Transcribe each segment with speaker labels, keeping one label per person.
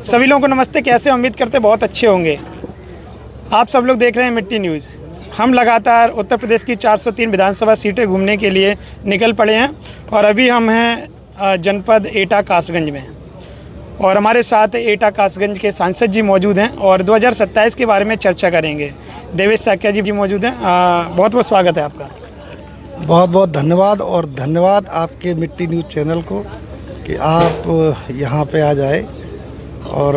Speaker 1: सभी लोगों को नमस्ते। कैसे उम्मीद करते बहुत अच्छे होंगे। आप सब लोग देख रहे हैं मिट्टी न्यूज़। हम लगातार उत्तर प्रदेश की 403 विधानसभा सीटें घूमने के लिए निकल पड़े हैं और अभी हम हैं जनपद एटा कासगंज में और हमारे साथ एटा कासगंज के सांसद जी मौजूद हैं और 2027 के बारे में चर्चा करेंगे। देवेश साक्या जी मौजूद हैं। बहुत बहुत स्वागत है आपका।
Speaker 2: बहुत बहुत धन्यवाद और धन्यवाद आपके मिट्टी न्यूज़ चैनल को कि आप यहाँ पे आ जाए और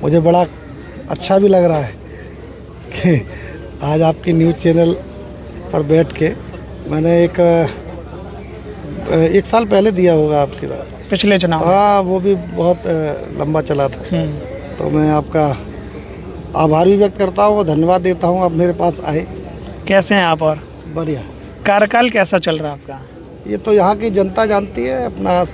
Speaker 2: मुझे बड़ा अच्छा भी लग रहा है कि आज आपके न्यूज़ चैनल पर बैठ के मैंने एक साल पहले दिया होगा आपके साथ
Speaker 1: पिछले चुनाव।
Speaker 2: हाँ, वो भी बहुत लंबा चला था। तो मैं आपका आभार भी व्यक्त करता हूँ, धन्यवाद देता हूँ आप मेरे पास आए।
Speaker 1: कैसे हैं आप? और
Speaker 2: बढ़िया।
Speaker 1: कार्यकाल कैसा चल रहा है आपका?
Speaker 2: ये तो यहाँ की जनता जानती है, अपना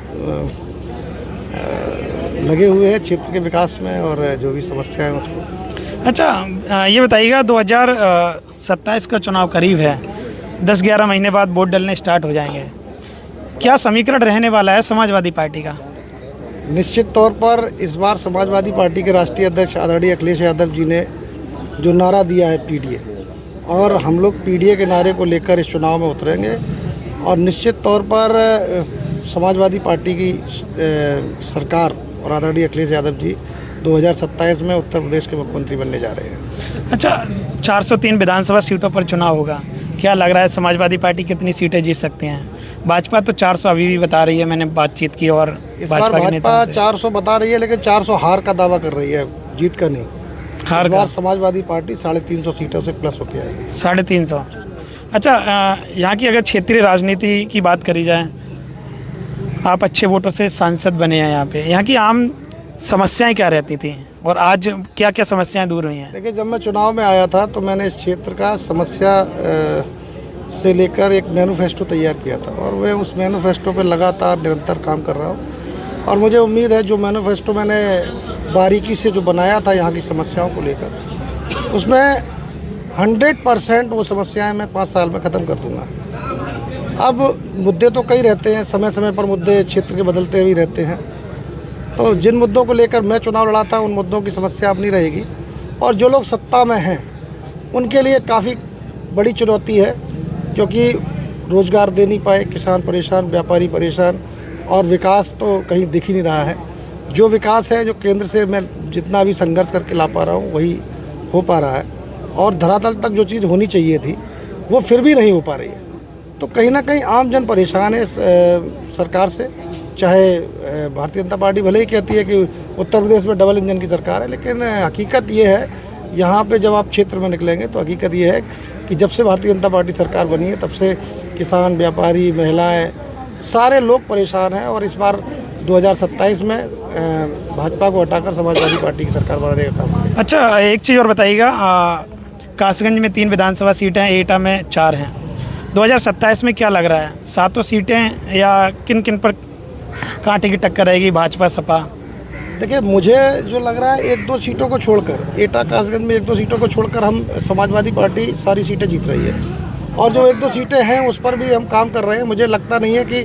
Speaker 2: लगे हुए हैं क्षेत्र के विकास में और जो भी समस्याएं हैं उसको।
Speaker 1: अच्छा, ये बताइएगा 2027 का चुनाव करीब है, 10-11 महीने बाद वोट डलने स्टार्ट हो जाएंगे। क्या समीकरण रहने वाला है समाजवादी पार्टी का?
Speaker 2: निश्चित तौर पर इस बार समाजवादी पार्टी के राष्ट्रीय अध्यक्ष आदरणीय अखिलेश यादव जी ने जो नारा दिया है पीडीए, और हम लोग पीडीए के नारे को लेकर इस चुनाव में उतरेंगे और निश्चित तौर पर समाजवादी पार्टी की सरकार और आदरणीय अखिलेश यादव जी 2027 में उत्तर प्रदेश के मुख्यमंत्री बनने जा रहे हैं।
Speaker 1: अच्छा, 403 विधानसभा सीटों पर चुनाव होगा, क्या लग रहा है समाजवादी पार्टी कितनी सीटें जीत सकते हैं? भाजपा तो 400 अभी भी बता रही है, मैंने बातचीत की और
Speaker 2: इस बार भाजपा 400 बता रही है, लेकिन 400 हार का दावा कर रही है, जीत का नहीं। इस बार समाजवादी पार्टी 350 सीटों से प्लस होकर आएगी।
Speaker 1: 350। अच्छा, यहाँ की अगर क्षेत्रीय राजनीति की बात करी जाए, आप अच्छे वोटों से सांसद बने हैं यहाँ पे, यहाँ की आम समस्याएं क्या रहती थी और आज क्या क्या समस्याएं दूर हुई हैं?
Speaker 2: देखिए, जब मैं चुनाव में आया था तो मैंने इस क्षेत्र का समस्या से लेकर एक मैनिफेस्टो तैयार किया था और मैं उस मैनिफेस्टो पे लगातार निरंतर काम कर रहा हूँ और मुझे उम्मीद है जो मैनिफेस्टो मैंने बारीकी से जो बनाया था यहाँ की समस्याओं को लेकर, उसमें 100% वो समस्याएं मैं 5 साल में ख़त्म कर दूँगा। अब मुद्दे तो कई रहते हैं, समय समय पर मुद्दे क्षेत्र के बदलते भी रहते हैं, तो जिन मुद्दों को लेकर मैं चुनाव लड़ा था उन मुद्दों की समस्या अब नहीं रहेगी और जो लोग सत्ता में हैं उनके लिए काफ़ी बड़ी चुनौती है, क्योंकि रोज़गार दे नहीं पाए, किसान परेशान, व्यापारी परेशान और विकास तो कहीं दिख ही नहीं रहा है। जो विकास है, जो केंद्र से मैं जितना भी संघर्ष करके ला पा रहा हूँ वही हो पा रहा है और धरातल तक जो चीज़ होनी चाहिए थी वो फिर भी नहीं हो पा रही है। तो कहीं ना कहीं आम जन परेशान है सरकार से। चाहे भारतीय जनता पार्टी भले ही कहती है कि उत्तर प्रदेश में डबल इंजन की सरकार है, लेकिन हकीकत ये है, यहाँ पे जब आप क्षेत्र में निकलेंगे तो हकीकत ये है कि जब से भारतीय जनता पार्टी सरकार बनी है तब से किसान, व्यापारी, महिलाएं, सारे लोग परेशान हैं और इस बार 2027 में भाजपा को हटाकर समाजवादी पार्टी की सरकार बनाने का काम करेंगे।
Speaker 1: अच्छा, एक चीज़ और बताइएगा, कासगंज में 3 विधानसभा सीटें हैं, एटा में 4 हैं। 2027 में क्या लग रहा है, 7 सीटें या किन किन पर कांटे की टक्कर रहेगी, भाजपा सपा?
Speaker 2: देखिए, मुझे जो लग रहा है 1-2 सीटों को छोड़कर, एटा कासगंज में 1-2 सीटों को छोड़कर हम समाजवादी पार्टी सारी सीटें जीत रही है और जो 1-2 सीटें हैं उस पर भी हम काम कर रहे हैं। मुझे लगता नहीं है कि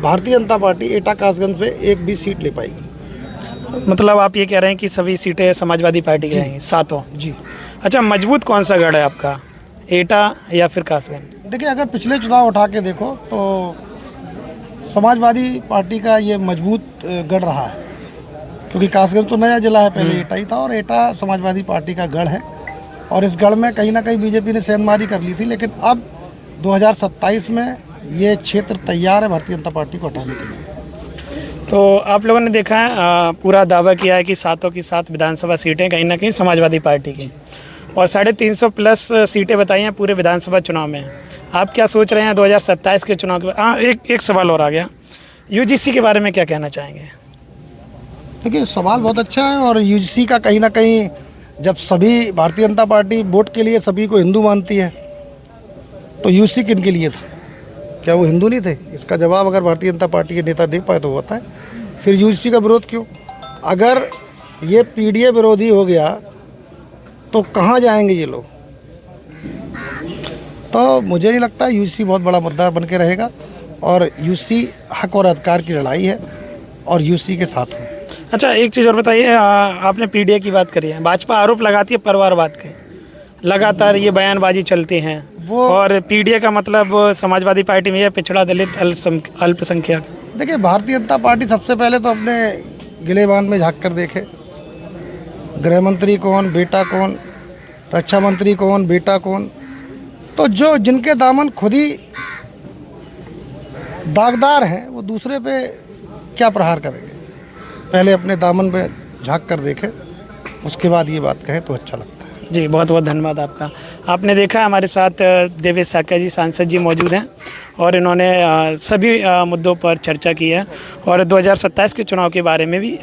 Speaker 2: भारतीय जनता पार्टी एटा कासगंज पे एक भी सीट ले पाएगी।
Speaker 1: मतलब आप ये कह रहे हैं कि सभी सीटें समाजवादी पार्टी की रहेंगी, 7?
Speaker 2: जी।
Speaker 1: अच्छा, मजबूत कौन सा गढ़ है आपका, एटा या फिर कासगंज?
Speaker 2: देखिए, अगर पिछले चुनाव उठा के देखो तो समाजवादी पार्टी का ये मजबूत गढ़ रहा है, क्योंकि कासगंज तो नया जिला है, पहले एटा ही था और एटा समाजवादी पार्टी का गढ़ है और इस गढ़ में कहीं ना कहीं बीजेपी ने सेंधमारी कर ली थी, लेकिन अब 2027 में ये क्षेत्र तैयार है भारतीय जनता पार्टी को हटाने के लिए।
Speaker 1: तो आप लोगों ने देखा है, पूरा दावा किया है कि 7 की 7 विधानसभा सीटें कहीं ना कहीं समाजवादी पार्टी की और 350 प्लस सीटें बताई हैं पूरे विधानसभा चुनाव में। आप क्या सोच रहे हैं 2027 के चुनाव के बाद? हाँ, एक सवाल और आ गया, यूजीसी के बारे में क्या कहना चाहेंगे?
Speaker 2: देखिए, सवाल बहुत अच्छा है और यूजीसी का कहीं ना कहीं, जब सभी भारतीय जनता पार्टी वोट के लिए सभी को हिंदू मानती है तो यूजीसी किन के लिए था? क्या वो हिंदू नहीं थे? इसका जवाब अगर भारतीय जनता पार्टी के नेता दे पाए तो वो होता है। फिर यूजीसी का विरोध क्यों? अगर ये पीडीए विरोधी हो गया तो कहाँ जाएंगे ये लोग? तो मुझे नहीं लगता, यूजीसी बहुत बड़ा मुद्दा बन के रहेगा और यूजीसी हक और अधिकार की लड़ाई है और यूजीसी के साथ हूँ।
Speaker 1: अच्छा, एक चीज़ और बताइए, आपने पीडीए की बात करी है, भाजपा आरोप लगाती है परिवारवाद के, लगातार ये बयानबाजी चलती हैं और पीडीए का मतलब समाजवादी पार्टी में है पिछड़ा दलित अल्पसंख्यक।
Speaker 2: देखिए, भारतीय जनता पार्टी सबसे पहले तो अपने गिलेबान में झांक कर देखे, गृह मंत्री कौन, बेटा कौन, रक्षा मंत्री कौन, बेटा कौन। तो जो जिनके दामन खुद ही दागदार हैं वो दूसरे पे क्या प्रहार करेंगे। पहले अपने दामन पे झांक कर देखे, उसके बाद ये बात कहे तो अच्छा लगता है।
Speaker 1: जी, बहुत बहुत धन्यवाद आपका। आपने देखा हमारे साथ देवेश साक्या जी सांसद जी मौजूद हैं और इन्होंने सभी मुद्दों पर चर्चा की है और 2027 के चुनाव के बारे में भी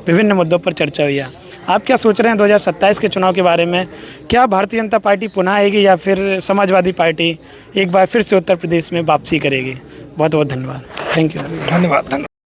Speaker 1: विभिन्न मुद्दों पर चर्चा हुई है। आप क्या सोच रहे हैं 2027 के चुनाव के बारे में? क्या भारतीय जनता पार्टी पुनः आएगी या फिर समाजवादी पार्टी एक बार फिर से उत्तर प्रदेश में वापसी करेगी? बहुत बहुत धन्यवाद। Thank you.
Speaker 2: धन्यवाद।